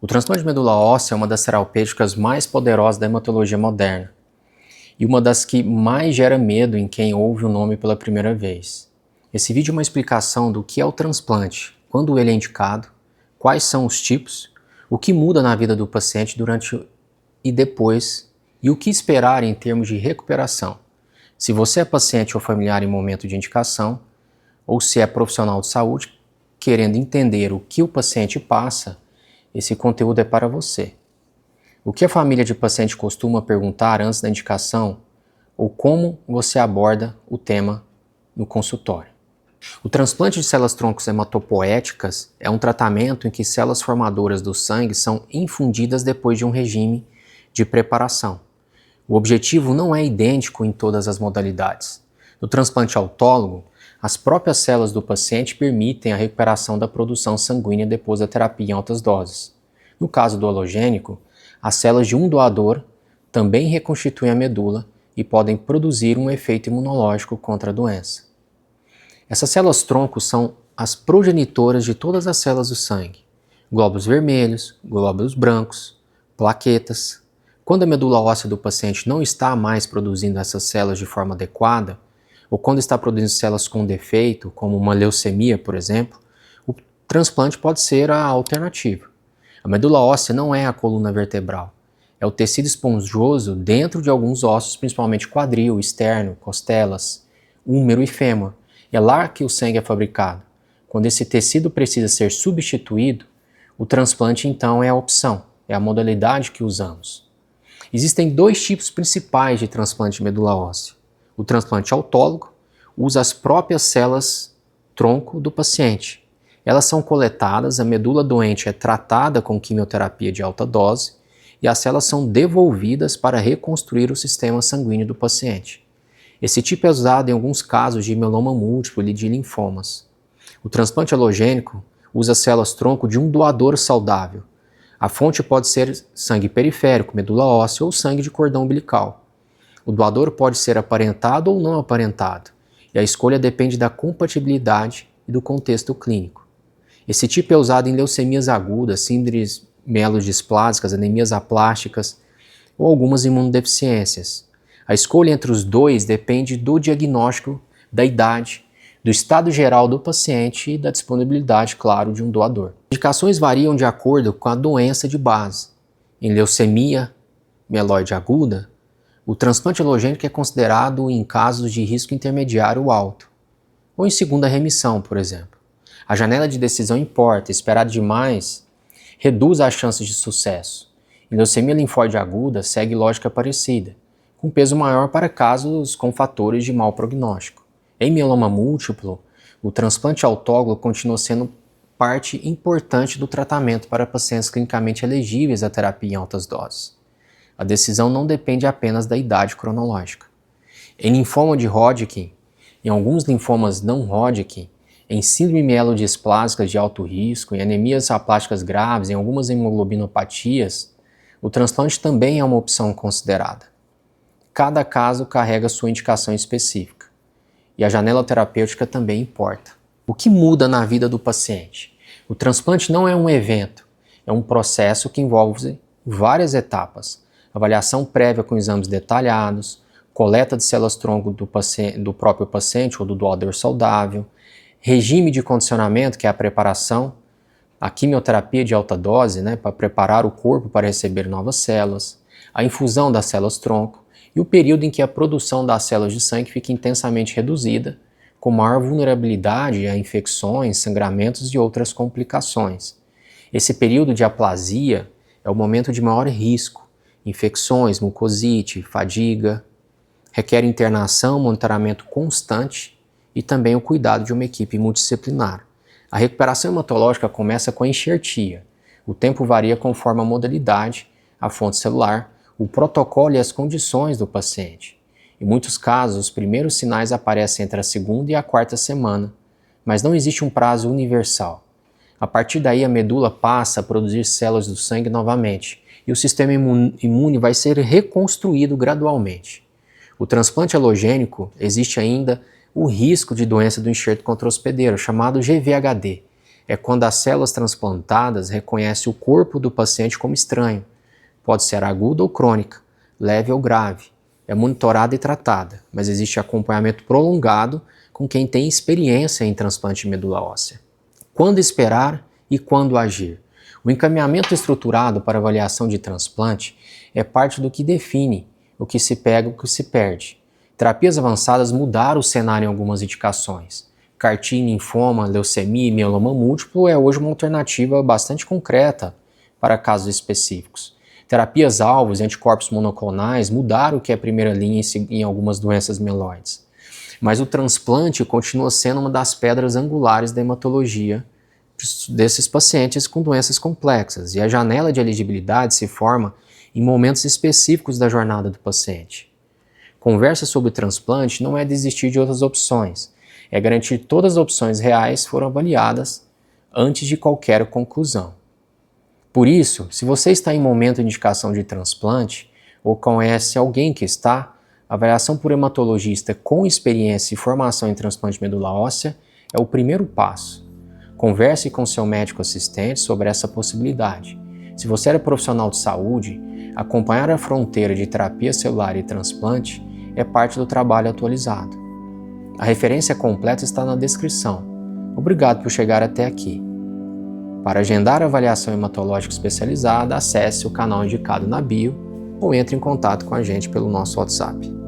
O transplante de medula óssea é uma das terapêuticas mais poderosas da hematologia moderna e uma das que mais gera medo em quem ouve o nome pela primeira vez. Esse vídeo é uma explicação do que é o transplante, quando ele é indicado, quais são os tipos, o que muda na vida do paciente durante e depois e o que esperar em termos de recuperação. Se você é paciente ou familiar em momento de indicação, ou se é profissional de saúde querendo entender o que o paciente passa, esse conteúdo é para você. O que a família de paciente costuma perguntar antes da indicação ou como você aborda o tema no consultório. O transplante de células-troncos hematopoéticas é um tratamento em que células formadoras do sangue são infundidas depois de um regime de preparação. O objetivo não é idêntico em todas as modalidades. No transplante autólogo, as próprias células do paciente permitem a recuperação da produção sanguínea depois da terapia em altas doses. No caso do alogênico, as células de um doador também reconstituem a medula e podem produzir um efeito imunológico contra a doença. Essas células-tronco são as progenitoras de todas as células do sangue: glóbulos vermelhos, glóbulos brancos, plaquetas. Quando a medula óssea do paciente não está mais produzindo essas células de forma adequada, ou quando está produzindo células com defeito, como uma leucemia, por exemplo, o transplante pode ser a alternativa. A medula óssea não é a coluna vertebral, é o tecido esponjoso dentro de alguns ossos, principalmente quadril, externo, costelas, húmero e fêmur. É lá que o sangue é fabricado. Quando esse tecido precisa ser substituído, o transplante então é a opção, é a modalidade que usamos. Existem dois tipos principais de transplante de medula óssea. O transplante autólogo usa as próprias células-tronco do paciente. Elas são coletadas, a medula doente é tratada com quimioterapia de alta dose e as células são devolvidas para reconstruir o sistema sanguíneo do paciente. Esse tipo é usado em alguns casos de mieloma múltiplo e de linfomas. O transplante alogênico usa células-tronco de um doador saudável. A fonte pode ser sangue periférico, medula óssea ou sangue de cordão umbilical. O doador pode ser aparentado ou não aparentado, e a escolha depende da compatibilidade e do contexto clínico. Esse tipo é usado em leucemias agudas, síndromes mielodisplásicas, anemias aplásticas ou algumas imunodeficiências. A escolha entre os dois depende do diagnóstico, da idade, do estado geral do paciente e da disponibilidade, claro, de um doador. As indicações variam de acordo com a doença de base. Em leucemia mieloide aguda, o transplante alogênico é considerado em casos de risco intermediário alto, ou em segunda remissão, por exemplo. A janela de decisão importa, esperar demais reduz as chances de sucesso. Em leucemia linfóide aguda, segue lógica parecida, com peso maior para casos com fatores de mau prognóstico. Em mieloma múltiplo, o transplante autólogo continua sendo parte importante do tratamento para pacientes clinicamente elegíveis à terapia em altas doses. A decisão não depende apenas da idade cronológica. Em linfoma de Hodgkin, em alguns linfomas não Hodgkin, em síndrome mielodisplásica de alto risco, em anemias aplásticas graves, em algumas hemoglobinopatias, o transplante também é uma opção considerada. Cada caso carrega sua indicação específica, e a janela terapêutica também importa. O que muda na vida do paciente? O transplante não é um evento, é um processo que envolve várias etapas: avaliação prévia com exames detalhados, coleta de células-tronco do próprio paciente ou do doador saudável, regime de condicionamento, que é a preparação, a quimioterapia de alta dose, para preparar o corpo para receber novas células, a infusão das células-tronco e o período em que a produção das células de sangue fica intensamente reduzida, com maior vulnerabilidade a infecções, sangramentos e outras complicações. Esse período de aplasia é o momento de maior risco: infecções, mucosite, fadiga, requer internação, monitoramento constante e também o cuidado de uma equipe multidisciplinar. A recuperação hematológica começa com a enxertia. O tempo varia conforme a modalidade, a fonte celular, o protocolo e as condições do paciente. Em muitos casos, os primeiros sinais aparecem entre a segunda e a quarta semana, mas não existe um prazo universal. A partir daí, a medula passa a produzir células do sangue novamente, e o sistema imune vai ser reconstruído gradualmente. O transplante alogênico, existe ainda o risco de doença do enxerto contra-hospedeiro, chamado GVHD. é quando as células transplantadas reconhecem o corpo do paciente como estranho. Pode ser aguda ou crônica, leve ou grave. É monitorada e tratada, mas existe acompanhamento prolongado com quem tem experiência em transplante de medula óssea. Quando esperar e quando agir? O encaminhamento estruturado para avaliação de transplante é parte do que define o que se pega e o que se perde. Terapias avançadas mudaram o cenário em algumas indicações. CAR-T, linfoma, leucemia e mieloma múltiplo é hoje uma alternativa bastante concreta para casos específicos. Terapias-alvos e anticorpos monoclonais mudaram o que é primeira linha em algumas doenças mieloides. Mas o transplante continua sendo uma das pedras angulares da hematologia desses pacientes com doenças complexas, e a janela de elegibilidade se forma em momentos específicos da jornada do paciente. Conversa sobre transplante não é desistir de outras opções, é garantir que todas as opções reais foram avaliadas antes de qualquer conclusão. Por isso, se você está em momento de indicação de transplante ou conhece alguém que está, a avaliação por hematologista com experiência e formação em transplante de medula óssea é o primeiro passo. Converse com seu médico assistente sobre essa possibilidade. Se você é profissional de saúde, acompanhar a fronteira de terapia celular e transplante é parte do trabalho atualizado. A referência completa está na descrição. Obrigado por chegar até aqui. Para agendar a avaliação hematológica especializada, acesse o canal indicado na bio ou entre em contato com a gente pelo nosso WhatsApp.